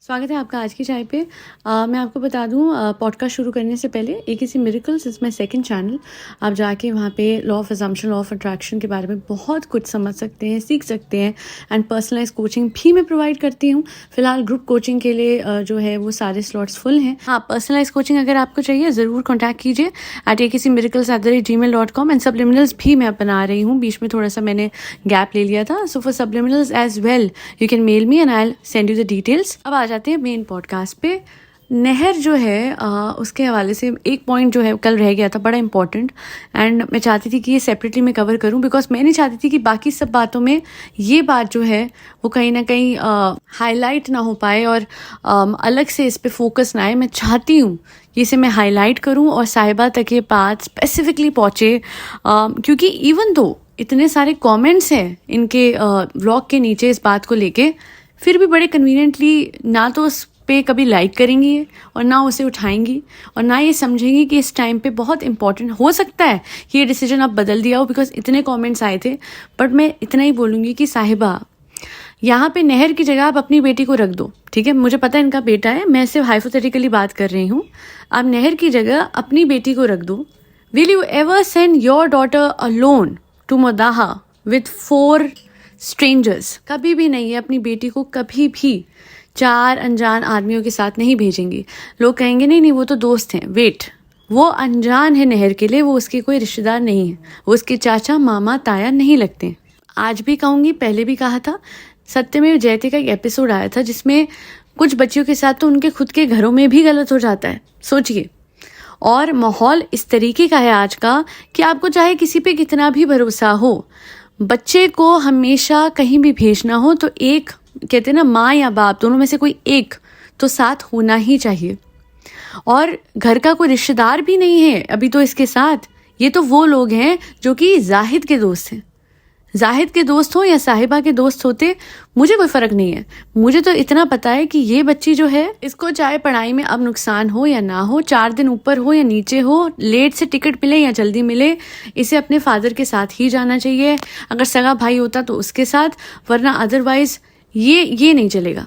स्वागत है आपका आज की चाय पे। मैं आपको बता दूं, पॉडकास्ट शुरू करने से पहले एक इसी miracles is my second channel. आप जाके वहाँ पे law of assumption, law of attraction के बारे में बहुत कुछ समझ सकते हैं, सीख सकते हैं। एंड पर्सनलाइज कोचिंग भी मैं प्रोवाइड करती हूँ। फिलहाल ग्रुप कोचिंग के लिए जो है वो सारे स्लॉट्स फुल हैं। हाँ, पर्सनलाइज कोचिंग अगर आपको चाहिए ज़रूर कॉन्टैक्ट कीजिए @akcmiracles@gmail.com। एंड सब्लिमिनल्स भी मैं बना रही हूँ, बीच में थोड़ा सा मैंने गैप ले लिया था। So for subliminals as well you can mail me and I will send you the details. अब आ जाते हैं मेन पॉडकास्ट पे। नहर जो है उसके हवाले से एक पॉइंट जो है कल रह गया था बड़ा इंपॉर्टेंट, एंड मैं चाहती थी कि ये सेपरेटली मैं कवर करूं बिकॉज मैं नहीं चाहती थी कि बाकी सब बातों में ये बात जो है वो कहीं ना कहीं हाईलाइट ना हो पाए और अलग से इस पे फोकस ना आए। मैं चाहती हूँ कि इसे मैं हाईलाइट करूं और साहिबा तक ये बात स्पेसिफिकली पहुँचे, क्योंकि इवन दो इतने सारे कमेंट्स हैं इनके व्लॉग के नीचे इस बात को लेके, फिर भी बड़े कन्वीनियंटली ना तो उस पे कभी लाइक करेंगी और ना उसे उठाएंगी और ना ये समझेंगी कि इस टाइम पे बहुत इंपॉर्टेंट हो सकता है कि ये डिसीजन आप बदल दिया हो बिकॉज इतने कमेंट्स आए थे। बट मैं इतना ही बोलूँगी कि साहिबा, यहाँ पे नहर की जगह आप अपनी बेटी को रख दो, ठीक है? मुझे पता है इनका बेटा है, मैं सिर्फ हाइपोथेटिकली बात कर रही हूँ। आप नहर की जगह अपनी बेटी को रख दो। Will you ever send your daughter alone to मदाहा विथ 4 स्ट्रेंजर्स? कभी भी नहीं है। अपनी बेटी को कभी भी 4 अनजान आदमियों के साथ नहीं भेजेंगी। लोग कहेंगे नहीं नहीं वो तो दोस्त हैं। वेट, वो अनजान है नहर के लिए, वो उसके कोई रिश्तेदार नहीं है, वो उसके चाचा मामा ताया नहीं लगते। आज भी कहूँगी, पहले भी कहा था, सत्यमेव जयते का एक एपिसोड आया था जिसमें कुछ बच्चियों के साथ तो उनके खुद के घरों में भी गलत हो जाता है। सोचिए, और माहौल इस तरीके का है आज का कि आपको चाहे किसी पे कितना भी भरोसा हो, बच्चे को हमेशा कहीं भी भेजना हो तो एक कहते हैं ना, माँ या बाप दोनों में से कोई एक तो साथ होना ही चाहिए। और घर का कोई रिश्तेदार भी नहीं है अभी तो इसके साथ। ये तो वो लोग हैं जो कि जाहिद के दोस्त हैं। जाहिद के दोस्त हो या साहिबा के दोस्त होते, मुझे कोई फ़र्क नहीं है। मुझे तो इतना पता है कि ये बच्ची जो है, इसको चाहे पढ़ाई में अब नुकसान हो या ना हो, 4 दिन ऊपर हो या नीचे हो, लेट से टिकट मिले या जल्दी मिले, इसे अपने फादर के साथ ही जाना चाहिए। अगर सगा भाई होता तो उसके साथ, वरना अदरवाइज ये नहीं चलेगा।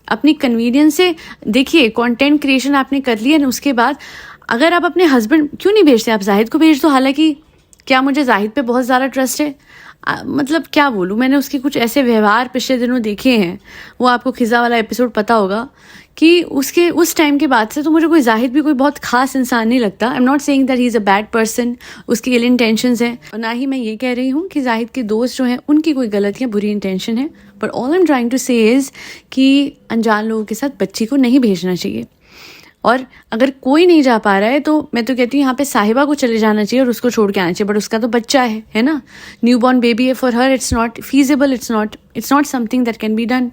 अपनी कन्वीनियंस से देखिए, कंटेंट क्रिएशन आपने कर लिया ना, उसके बाद अगर आप अपने हस्बैंड क्यों नहीं भेजते, आप जाहिद को भेज दो। हालांकि क्या मुझे जाहिद पे बहुत ज़्यादा ट्रस्ट है, मतलब क्या बोलूँ, मैंने उसके कुछ ऐसे व्यवहार पिछले दिनों देखे हैं। वो आपको खिजा वाला एपिसोड पता होगा कि उसके उस टाइम के बाद से तो मुझे कोई जाहिद भी कोई बहुत खास इंसान नहीं लगता। I am not saying that he is a bad person, उसकी इल इंटेंशंस हैं, और ना ही मैं ये कह रही हूँ कि जाहिद के दोस्त जो हैं उनकी कोई गलत या बुरी इंटेंशन है। But all I am trying to say is कि अनजान लोगों के साथ बच्ची को नहीं भेजना चाहिए। और अगर कोई नहीं जा पा रहा है तो मैं तो कहती हूँ यहाँ पे साहिबा को चले जाना चाहिए और उसको छोड़ के आना चाहिए। बट उसका तो बच्चा है ना, न्यू बॉर्न बेबी है। For her it's not feasible, it's not something that can be done.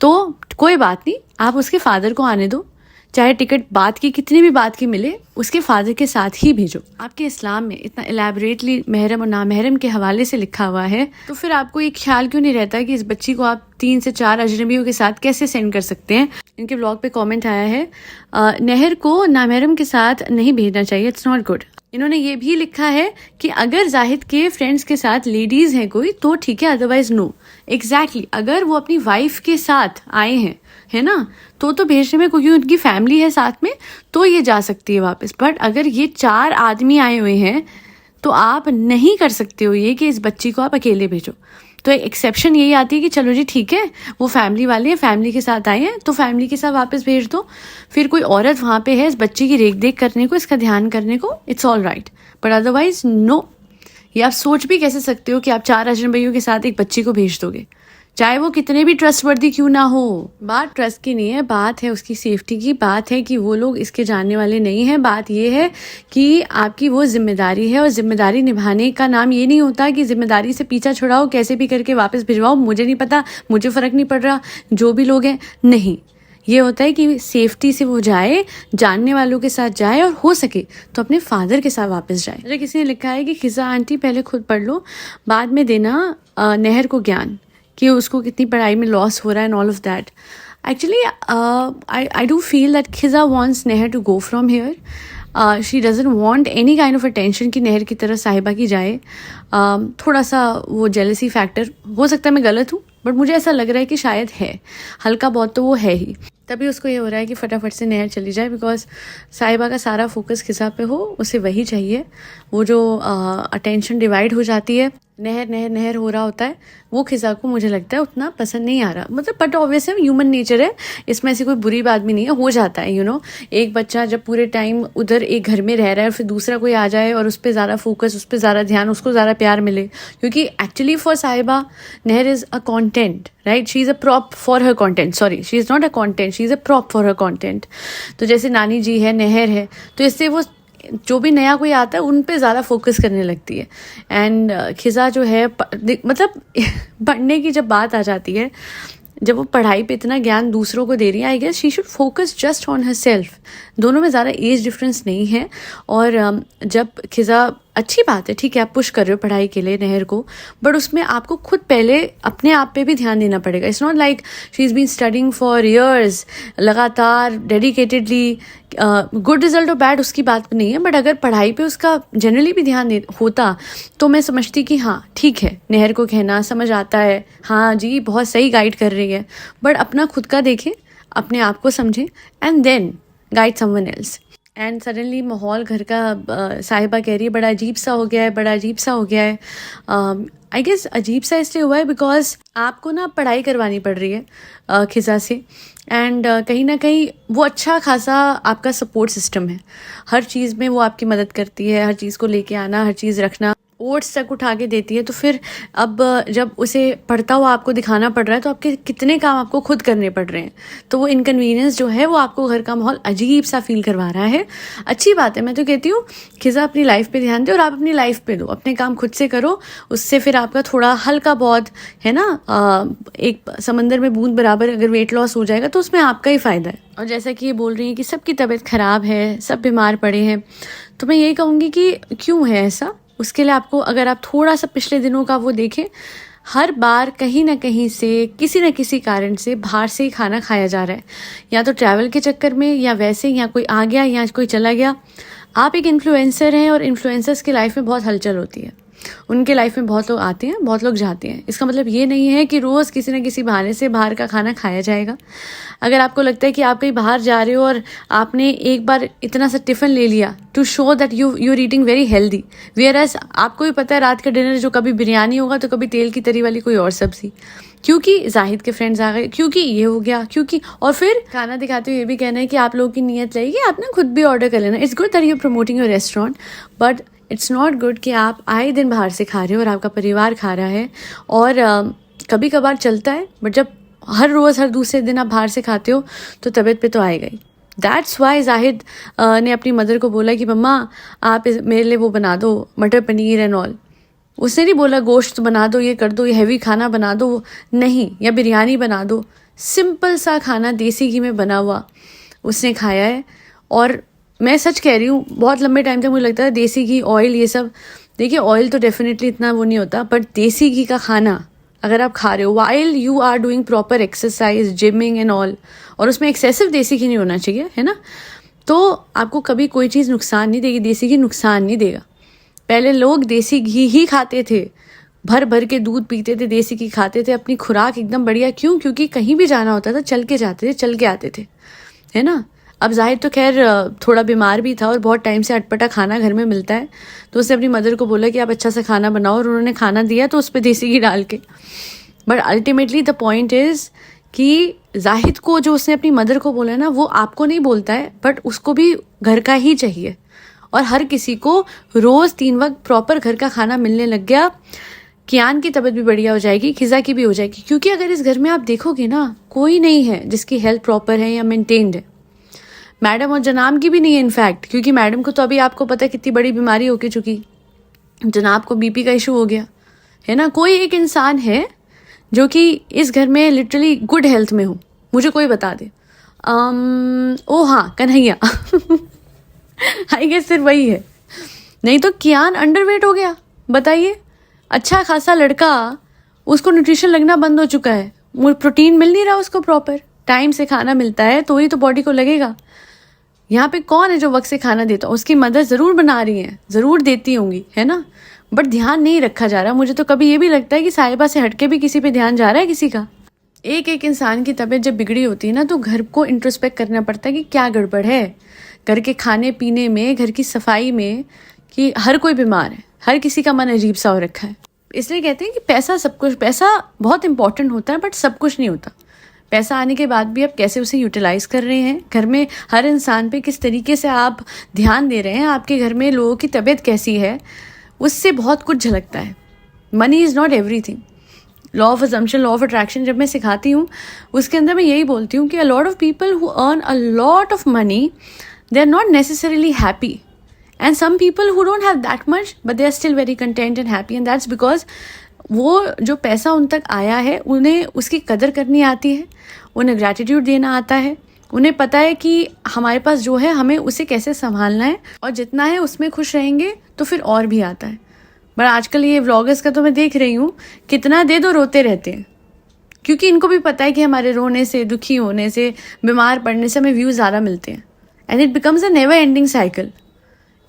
तो कोई बात नहीं, आप उसके फादर को आने दो, चाहे टिकट बात की कितनी भी बात की मिले, उसके फादर के साथ ही भेजो। आपके इस्लाम में इतना एलैबोरेटली महरम और नामहरम के हवाले से लिखा हुआ है, तो फिर आपको एक ख्याल क्यों नहीं रहता कि इस बच्ची को आप 3 से 4 अजनबियों के साथ कैसे सेंड कर सकते हैं? इनके ब्लॉग पे कमेंट आया है, नहर को नामहरम के साथ नहीं भेजना चाहिए, इट्स नॉट गुड। इन्होंने ये भी लिखा है कि अगर जाहिद के फ्रेंड्स के साथ लेडीज हैं कोई तो ठीक है, अदरवाइज नो। एग्जैक्टली, अगर वो अपनी वाइफ के साथ आए हैं, है ना, तो भेजने में, क्योंकि उनकी फैमिली है साथ में, तो ये जा सकती है वापस। बट अगर ये 4 आदमी आए हुए हैं तो आप नहीं कर सकते हो ये कि इस बच्ची को आप अकेले भेजो। तो एक एक्सेप्शन यही आती है कि चलो जी ठीक है, वो फैमिली वाले हैं, फैमिली के साथ आए हैं तो फैमिली के साथ वापस भेज दो। फिर कोई औरत वहाँ पे है इस बच्ची की रेख देख करने को, इसका ध्यान करने को, it's all right. But otherwise no. ये आप सोच भी कैसे सकते हो कि आप 4 अजनबियों के साथ एक बच्ची को भेज दोगे, चाहे वो कितने भी ट्रस्टवर्दी क्यों ना हो। बात ट्रस्ट की नहीं है, बात है उसकी सेफ्टी की। बात है कि वो लोग इसके जानने वाले नहीं हैं। बात ये है कि आपकी वो जिम्मेदारी है, और जिम्मेदारी निभाने का नाम ये नहीं होता कि जिम्मेदारी से पीछा छुड़ाओ, कैसे भी करके वापस भिजवाओ, मुझे नहीं पता, मुझे फ़र्क नहीं पड़ रहा, जो भी लोग हैं, नहीं। ये होता है कि सेफ्टी से वो जाए, जानने वालों के साथ जाए, और हो सके तो अपने फादर के साथ वापस जाए। मुझे किसी ने लिखा है कि खिजा आंटी पहले खुद पढ़ लो, बाद में देना नहर को ज्ञान कि उसको कितनी पढ़ाई में लॉस हो रहा है and all of that. Actually I do feel that Khiza wants नहर to go from here. She doesn't want any kind of attention कि नहर की तरह साहिबा की जाए। थोड़ा सा वो जेलसी फैक्टर, हो सकता है मैं गलत हूँ, बट मुझे ऐसा लग रहा है कि शायद है, हल्का बहुत तो वो है ही। तभी उसको ये हो रहा है कि फटाफट से नहर चली जाए, बिकॉज साहिबा का सारा फोकस खिजा पे हो, उसे वही चाहिए। वो जो अटेंशन डिवाइड हो जाती है, नहर नहर नहर हो रहा होता है, वो खिजा को मुझे लगता है उतना पसंद नहीं आ रहा। मतलब बट ऑब्वियस है, ह्यूमन नेचर है, इसमें ऐसी कोई बुरी बात भी नहीं है, हो जाता है। एक बच्चा जब पूरे टाइम उधर एक घर में रह रहा है और फिर दूसरा कोई आ जाए और उस पर ज़्यादा फोकस, उस पर ज़्यादा ध्यान, उसको ज़्यादा प्यार मिले, क्योंकि एक्चुअली फॉर साहिबा नहर is a content, right? She is a prop for her content, sorry, she is not a content, she is a prop for her content. तो जैसे नानी जी है, नहर है, तो इससे वो जो भी नया कोई आता है उन पे ज़्यादा फोकस करने लगती है। एंड खिजा जो है मतलब पढ़ने की जब बात आ जाती है, जब वो पढ़ाई पे इतना ज्ञान दूसरों को दे रही है, I guess she should focus just on her self. दोनों में ज़्यादा एज डिफरेंस नहीं है। और जब खिजा, अच्छी बात है, ठीक है, आप पुश कर रहे हो पढ़ाई के लिए नहर को, बट उसमें आपको खुद पहले अपने आप पे भी ध्यान देना पड़ेगा। It's not like she is been studying for years, लगातार डेडिकेटेडली, गुड रिजल्ट और बैड उसकी बात नहीं है, बट अगर पढ़ाई पे उसका जनरली भी ध्यान होता तो मैं समझती कि हाँ ठीक है, नहर को कहना समझ आता है, हाँ जी बहुत सही गाइड कर रही है, बट अपना खुद का देखें, अपने आप को समझें and then guide someone else. And suddenly माहौल घर का, साहिबा कह रही है, बड़ा अजीब सा हो गया है, बड़ा अजीब सा हो गया है। आई गेस अजीब सा इसलिए हुआ है बिकॉज आपको ना पढ़ाई करवानी पड़ रही है खिजा से। एंड कहीं ना कहीं वो अच्छा खासा आपका सपोर्ट सिस्टम है, हर चीज़ में वो आपकी मदद करती है, हर चीज़ को लेके आना, हर चीज़ रखना, ओट्स तक उठा के देती है। तो फिर अब जब उसे पढ़ता हुआ आपको दिखाना पड़ रहा है तो आपके कितने काम आपको खुद करने पड़ रहे हैं, तो वो इनकन्वीनियंस जो है वो आपको घर का माहौल अजीब सा फील करवा रहा है। अच्छी बात है, मैं तो कहती हूँ खिजा अपनी लाइफ पे ध्यान दे और आप अपनी लाइफ पे दो, अपने काम खुद से करो, उससे फिर आपका थोड़ा हल्का बहुत है ना, एक समंदर में बूंद बराबर अगर वेट लॉस हो जाएगा तो उसमें आपका ही फ़ायदा है। और जैसा कि ये बोल रही हैं कि सबकी तबीयत ख़राब है, सब बीमार पड़े हैं, तो मैं यही कहूँगी कि क्यों है ऐसा। उसके लिए आपको, अगर आप थोड़ा सा पिछले दिनों का वो देखें, हर बार कहीं ना कहीं से किसी न किसी कारण से बाहर से ही खाना खाया जा रहा है, या तो ट्रैवल के चक्कर में, या वैसे, या कोई आ गया या कोई चला गया। आप एक इन्फ्लुएंसर हैं और इन्फ्लुएंसर्स की लाइफ में बहुत हलचल होती है, उनके लाइफ में बहुत लोग आते हैं, बहुत लोग जाते हैं। इसका मतलब ये नहीं है कि रोज़ किसी न किसी बहाने से बाहर का खाना खाया जाएगा। अगर आपको लगता है कि आप कहीं बाहर जा रहे हो और आपने एक बार इतना सा टिफ़िन ले लिया to show that you are eating very healthy, whereas आपको भी पता है रात का डिनर जो कभी बिरयानी होगा तो कभी तेल की तरी वाली कोई और सब्जी, क्योंकि जाहिद के फ्रेंड्स आ गए, क्योंकि ये हो गया, क्योंकि, और फिर खाना दिखाते हुए ये भी कहना है कि आप लोगों की नीयत रहेगी, आपने खुद भी ऑर्डर कर लेना। It's good that you promoting your restaurant, but it's not good कि आप आए दिन बाहर से खा रहे हो और आपका परिवार खा रहा है। और कभी कभार चलता है, बट जब हर रोज़ हर दूसरे दिन आप बाहर से खाते हो तो तबीयत पे तो आएगा ही। दैट्स वाई जाहिद ने अपनी मदर को बोला कि मम्मा आप मेरे लिए वो बना दो, मटर पनीर एंड ऑल। उसने नहीं बोला गोश्त बना दो, ये कर दो, ये हैवी खाना बना दो, नहीं, या बिरयानी बना दो। सिंपल सा खाना देसी घी में बना हुआ उसने खाया है। और मैं सच कह रही हूँ, बहुत लंबे टाइम तक मुझे लगता है देसी घी, ऑयल, ये सब, देखिए ऑयल तो डेफिनेटली इतना वो नहीं होता, बट देसी घी का खाना अगर आप खा रहे हो while you are doing proper exercise, gymming and all, और उसमें एक्सेसिव देसी घी नहीं होना चाहिए, है ना, तो आपको कभी कोई चीज़ नुकसान नहीं देगी। देसी घी नुकसान नहीं देगा। पहले लोग देसी घी ही खाते थे, भर भर के दूध पीते थे, देसी घी खाते थे, अपनी खुराक एकदम बढ़िया। क्यों? क्योंकि कहीं भी जाना होता था चल के जाते थे, चल के आते थे, है ना। अब जाहिद तो खैर थोड़ा बीमार भी था और बहुत टाइम से अटपटा खाना घर में मिलता है, तो उसने अपनी मदर को बोला कि आप अच्छा सा खाना बनाओ, और उन्होंने खाना दिया तो उस पर देसी घी डाल के। But ultimately the point is कि जाहिद को जो उसने अपनी मदर को बोला ना, वो आपको नहीं बोलता है, बट उसको भी घर का ही चाहिए। और हर किसी को रोज़ 3 वक्त प्रॉपर घर का खाना मिलने लग गया, कियान की तबीयत भी बढ़िया हो जाएगी, खिजा की भी हो जाएगी। क्योंकि अगर इस घर में आप देखोगे ना, कोई नहीं है जिसकी हेल्थ प्रॉपर है या मेंटेन्ड है। मैडम और जनाब की भी नहीं है इनफैक्ट, क्योंकि मैडम को तो अभी आपको पता है कितनी बड़ी बीमारी होके चुकी, जनाब को बीपी का इशू हो गया, है ना। कोई एक इंसान है जो कि इस घर में लिटरली गुड हेल्थ में हो, मुझे कोई बता दे। ओ हाँ, कन्हैया आई गेस सिर्फ वही है, नहीं तो कियान अंडरवेट हो गया। बताइए, अच्छा खासा लड़का, उसको न्यूट्रिशन लगना बंद हो चुका है, प्रोटीन मिल नहीं रहा उसको, प्रॉपर टाइम से खाना मिलता है तो ही तो बॉडी को लगेगा। यहाँ पे कौन है जो वक्त से खाना देता? उसकी मदर ज़रूर बना रही हैं, ज़रूर देती होंगी, है ना, बट ध्यान नहीं रखा जा रहा। मुझे तो कभी ये भी लगता है कि साहिबा से हटके भी किसी पे ध्यान जा रहा है किसी का। एक एक इंसान की तबीयत जब बिगड़ी होती है ना, तो घर को इंट्रोस्पेक्ट करना पड़ता है कि क्या गड़बड़ है घर के खाने पीने में, घर की सफाई में, कि हर कोई बीमार है, हर किसी का मन अजीब सा हो रखा है। इसलिए कहते हैं कि पैसा सब कुछ, पैसा बहुत इंपॉर्टेंट होता है बट सब कुछ नहीं होता। पैसा आने के बाद भी आप कैसे उसे यूटिलाइज कर रहे हैं, घर में हर इंसान पे किस तरीके से आप ध्यान दे रहे हैं, आपके घर में लोगों की तबीयत कैसी है, उससे बहुत कुछ झलकता है। Money is not everything. Law of assumption, law of attraction जब मैं सिखाती हूँ उसके अंदर मैं यही बोलती हूँ कि a lot of people who earn a lot of money, they are not necessarily happy, and some people who don't have that much but they are still very content and happy, and that's because वो जो पैसा उन तक आया है उन्हें उसकी कदर करनी आती है, उन्हें ग्रैटिट्यूड देना आता है, उन्हें पता है कि हमारे पास जो है हमें उसे कैसे संभालना है, और जितना है उसमें खुश रहेंगे तो फिर और भी आता है। बट आजकल ये व्लॉगर्स का तो मैं देख रही हूँ, कितना दे दो रोते रहते हैं, क्योंकि इनको भी पता है कि हमारे रोने से, दुखी होने से, बीमार पड़ने से हमें व्यूज़ ज़्यादा मिलते हैं, and it becomes a never ending cycle.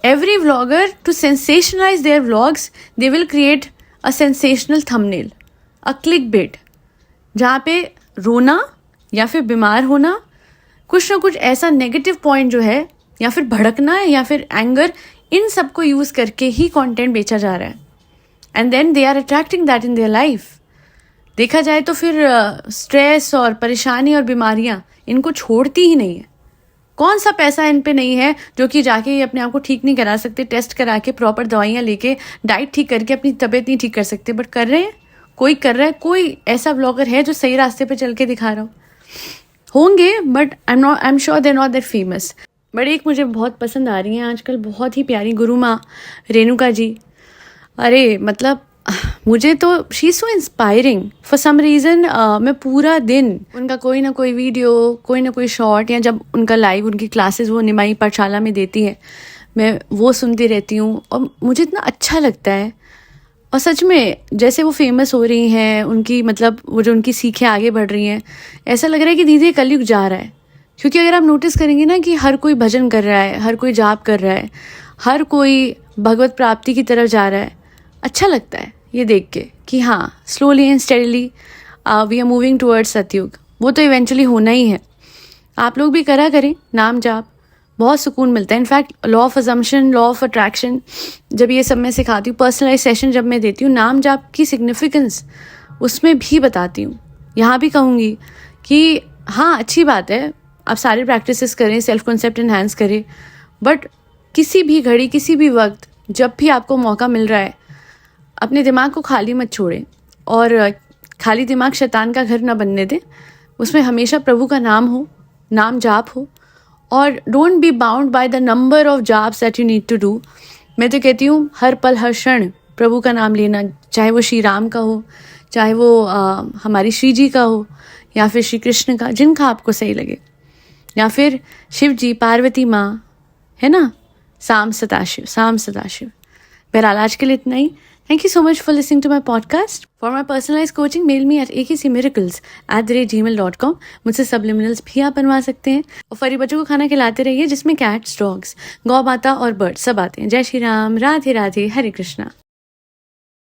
Every vlogger to sensationalize their vlogs, they will create a sensational thumbnail, a click bait, जहाँ पे रोना या फिर बीमार होना, कुछ ना कुछ ऐसा नेगेटिव पॉइंट जो है, या फिर भड़कना या फिर एंगर, इन सब को यूज़ करके ही कंटेंट बेचा जा रहा है, and then they are attracting that in their life. देखा जाए तो फिर स्ट्रेस और परेशानी और बीमारियां इनको छोड़ती ही नहीं है। कौन सा पैसा इन पे नहीं है जो कि जाके ये अपने आप को ठीक नहीं करा सकते, टेस्ट करा के, प्रॉपर दवाइयाँ लेके, डाइट ठीक करके अपनी तबीयत नहीं ठीक कर सकते, बट कर रहे हैं। कोई कर रहा है, कोई ऐसा ब्लॉगर है जो सही रास्ते पे चल के दिखा रहा हो, होंगे, but I am sure they not that famous. But एक मुझे बहुत पसंद आ रही हैं आजकल, बहुत ही प्यारी, गुरु माँ रेणुका जी। अरे मतलब मुझे तो she is so inspiring for some reason. मैं पूरा दिन उनका कोई ना कोई वीडियो, कोई ना कोई शॉर्ट, या जब उनका लाइव उनकी क्लासेस वो निमाई पाठशाला में देती है, मैं वो सुनती रहती हूँ और मुझे इतना अच्छा लगता है। और सच में जैसे वो फेमस हो रही हैं, उनकी मतलब वो जो उनकी सीखें आगे बढ़ रही हैं, ऐसा लग रहा है कि धीरे कलयुग जा रहा है। क्योंकि अगर आप नोटिस करेंगे ना कि हर कोई भजन कर रहा है, हर कोई जाप कर रहा है, हर कोई भगवत प्राप्ति की तरफ जा रहा है, अच्छा लगता है ये देख के कि हाँ, slowly and steadily we are moving towards Satyug. वो तो इवेंचुअली होना ही है। आप लोग भी करा करें नाम जाप, बहुत सुकून मिलता है। In fact law of assumption, law of attraction, जब ये सब मैं सिखाती हूँ, पर्सनलाइज सेशन जब मैं देती हूँ, नाम जाप की सिग्निफिकेंस उसमें भी बताती हूँ। यहाँ भी कहूँगी कि हाँ, अच्छी बात है, आप सारे प्रैक्टिसेस करें, सेल्फ कॉन्सेप्ट एनहांस करें, बट किसी भी घड़ी, किसी भी वक्त, जब भी आपको मौका मिल रहा है, अपने दिमाग को खाली मत छोड़ें। और खाली दिमाग शैतान का घर ना बनने दें। उसमें हमेशा प्रभु का नाम हो, नाम जाप हो, और don't be bound by the number of जाप्स that you need to do. मैं तो कहती हूँ हर पल हर क्षण प्रभु का नाम लेना, चाहे वो श्री राम का हो, चाहे वो हमारी श्री जी का हो, या फिर श्री कृष्ण का, जिनका आपको सही लगे, या फिर शिव जी, पार्वती माँ, है ना, साम सदाशिव। बहरहाल आज के लिए इतना ही। Thank you so much for listening to my podcast. For my personalized coaching, mail me at akcmiracles@gmail.com. मुझसे subliminals भी आप बनवा सकते हैं। और फरी बच्चों को खाना खिलाते रहिए, जिसमें कैट्स, डॉग्स, गौ माता और बर्ड्स सब आते हैं। जय श्री राम, राधे राधे, हरे कृष्णा।